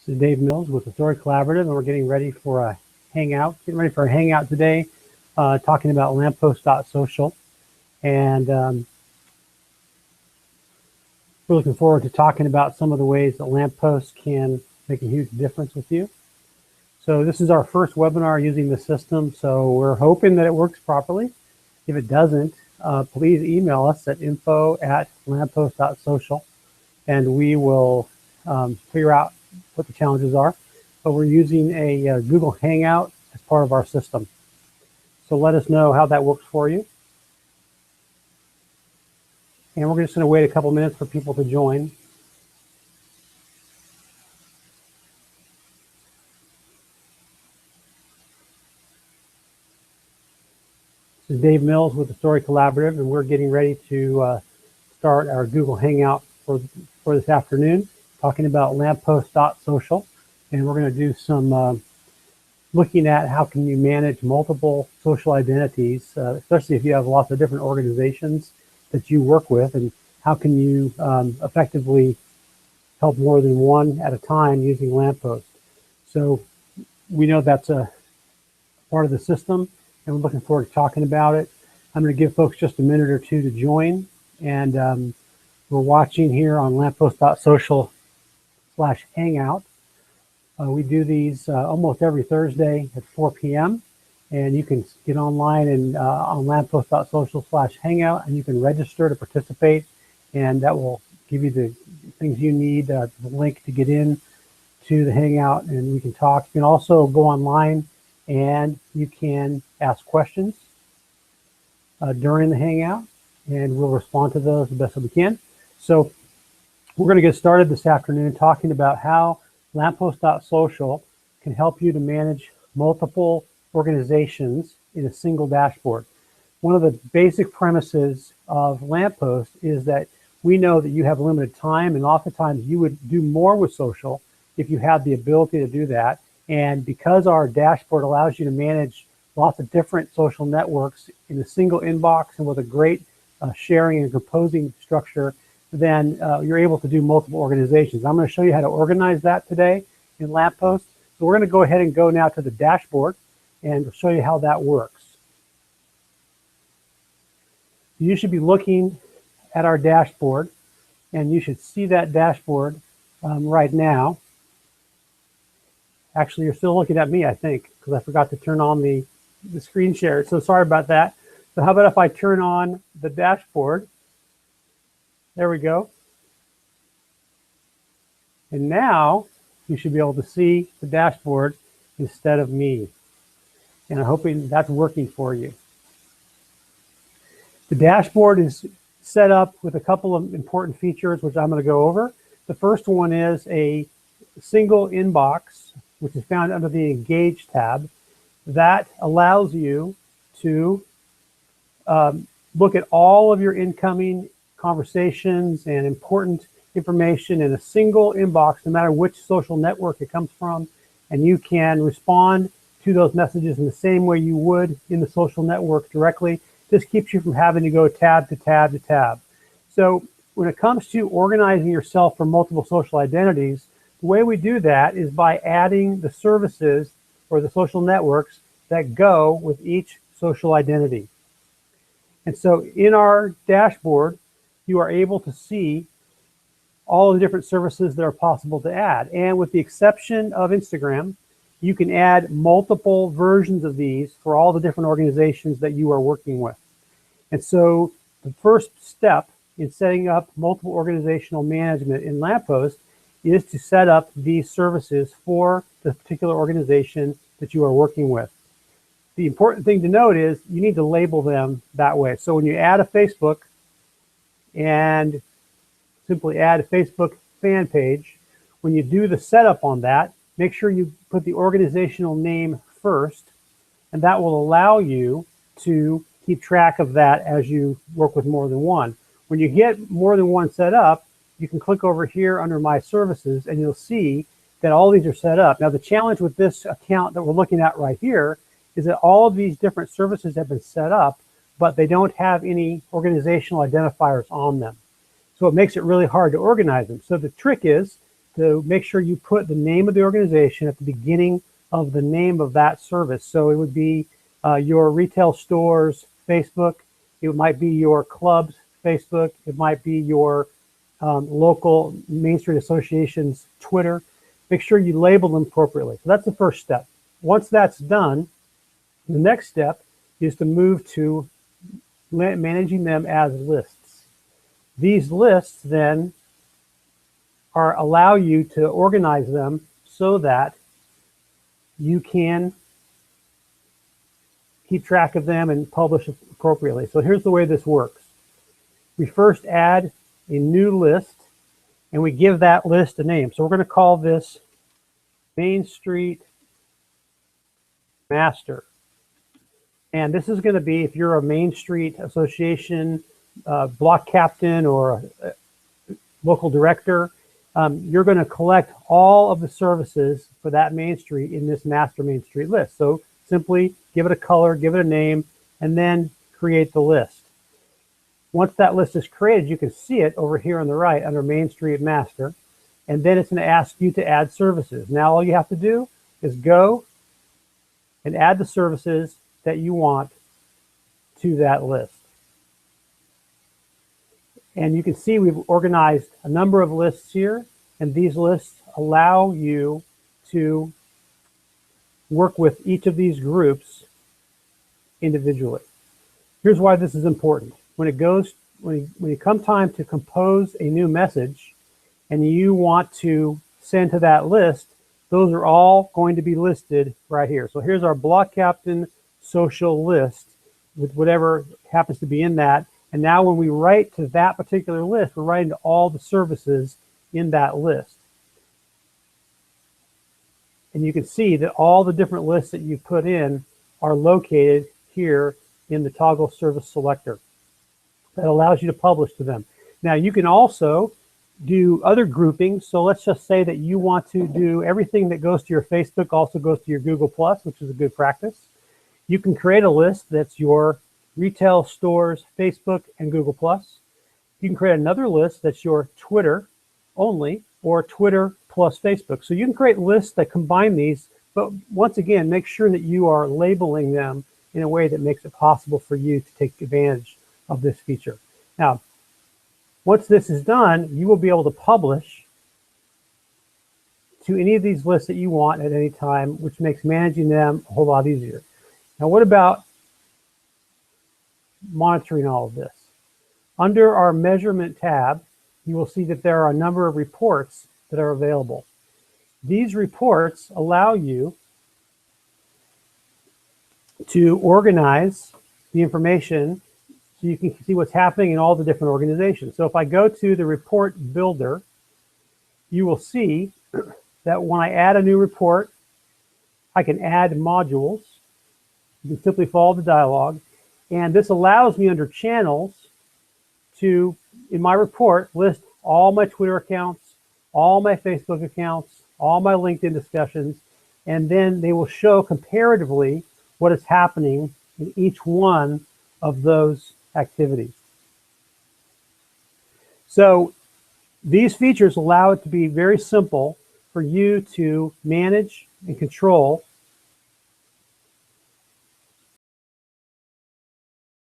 This is Dave Mills with the Story Collaborative, and we're getting ready for a hangout. Today, talking about Lamppost.Social, and we're looking forward to talking about some of the ways that Lamppost can make a huge difference with you. So this is our first webinar using the system, so we're hoping that it works properly. If it doesn't, please email us at info@lamppost.social, and we will figure out what the challenges are. But we're using a Google Hangout as part of our system. So let us know how that works for you. And we're just going to wait a couple minutes for people to join. This is Dave Mills with the Story Collaborative, and we're getting ready to start our Google Hangout for this afternoon, talking about Lamppost.Social. And we're going to do some looking at how can you manage multiple social identities, especially if you have lots of different organizations that you work with, and how can you effectively help more than one at a time using Lamppost. So we know that's a part of the system, and we're looking forward to talking about it. I'm going to give folks just a minute or two to join, and we're watching here on Lamppost.Social/Hangout. We do these almost every Thursday at 4 p.m. And you can get online and on Lamppost.Social/Hangout, and you can register to participate, and that will give you the things you need, the link to get in to the Hangout, and we can talk. You can also go online and you can ask questions during the Hangout, and we'll respond to those the best that we can. So we're going to get started this afternoon talking about how Lamppost.Social can help you to manage multiple organizations in a single dashboard. One of the basic premises of Lamppost is that we know that you have limited time, and oftentimes you would do more with social if you had the ability to do that. And because our dashboard allows you to manage lots of different social networks in a single inbox and with a great sharing and composing structure, then you're able to do multiple organizations. I'm going to show you how to organize that today in Lamppost. So we're going to go ahead and go now to the dashboard and show you how that works. You should be looking at our dashboard, and you should see that dashboard right now. Actually, you're still looking at me, I think, because I forgot to turn on the screen share. So sorry about that. So how about if I turn on the dashboard? There we go. And now you should be able to see the dashboard instead of me. And I'm hoping that's working for you. The dashboard is set up with a couple of important features, which I'm going to go over. The first one is a single inbox, which is found under the Engage tab. That allows you to look at all of your incoming conversations and important information in a single inbox, no matter which social network it comes from, and you can respond to those messages in the same way you would in the social network directly. This keeps you from having to go tab to tab to tab. So when it comes to organizing yourself for multiple social identities, the way we do that is by adding the services or the social networks that go with each social identity. And so in our dashboard, you are able to see all the different services that are possible to add. And with the exception of Instagram, you can add multiple versions of these for all the different organizations that you are working with. And so the first step in setting up multiple organizational management in Lamppost is to set up these services for the particular organization that you are working with. The important thing to note is you need to label them that way. So when you add a Facebook and simply add a Facebook fan page, when you do the setup on that, make sure you put the organizational name first, and that will allow you to keep track of that as you work with more than one. When you get more than one set up, you can click over here under My Services, and you'll see that all these are set up. Now, the challenge with this account that we're looking at right here is that all of these different services have been set up, but they don't have any organizational identifiers on them. So it makes it really hard to organize them. So the trick is to make sure you put the name of the organization at the beginning of the name of that service. So it would be your retail store's Facebook. It might be your club's Facebook. It might be your local Main Street Association's Twitter. Make sure you label them appropriately. So that's the first step. Once that's done, the next step is to move to managing them as lists. These lists then allow you to organize them so that you can keep track of them and publish appropriately. So here's the way this works. We first add a new list and we give that list a name. So we're going to call this Main Street Master. And this is going to be, if you're a Main Street Association block captain or a local director, you're going to collect all of the services for that Main Street in this Master Main Street list. So simply give it a color, give it a name, and then create the list. Once that list is created, you can see it over here on the right under Main Street Master, and then it's going to ask you to add services. Now all you have to do is go and add the services that you want to that list. And you can see we've organized a number of lists here, and these lists allow you to work with each of these groups individually. Here's why this is important. When it comes time to compose a new message and you want to send to that list, those are all going to be listed right here. So here's our block captain social list with whatever happens to be in that. And now when we write to that particular list, we're writing to all the services in that list. And you can see that all the different lists that you put in are located here in the toggle service selector. That allows you to publish to them. Now you can also do other groupings. So let's just say that you want to do everything that goes to your Facebook also goes to your Google+, which is a good practice. You can create a list that's your retail stores, Facebook, and Google+. You can create another list that's your Twitter only, or Twitter plus Facebook. So you can create lists that combine these, but once again, make sure that you are labeling them in a way that makes it possible for you to take advantage of this feature. Now, once this is done, you will be able to publish to any of these lists that you want at any time, which makes managing them a whole lot easier. Now, what about monitoring all of this? Under our measurement tab, you will see that there are a number of reports that are available. These reports allow you to organize the information so you can see what's happening in all the different organizations. So if I go to the report builder, you will see that when I add a new report, I can add modules. You can simply follow the dialog. And this allows me under channels to, in my report, list all my Twitter accounts, all my Facebook accounts, all my LinkedIn discussions, and then they will show comparatively what is happening in each one of those activities. So these features allow it to be very simple for you to manage and control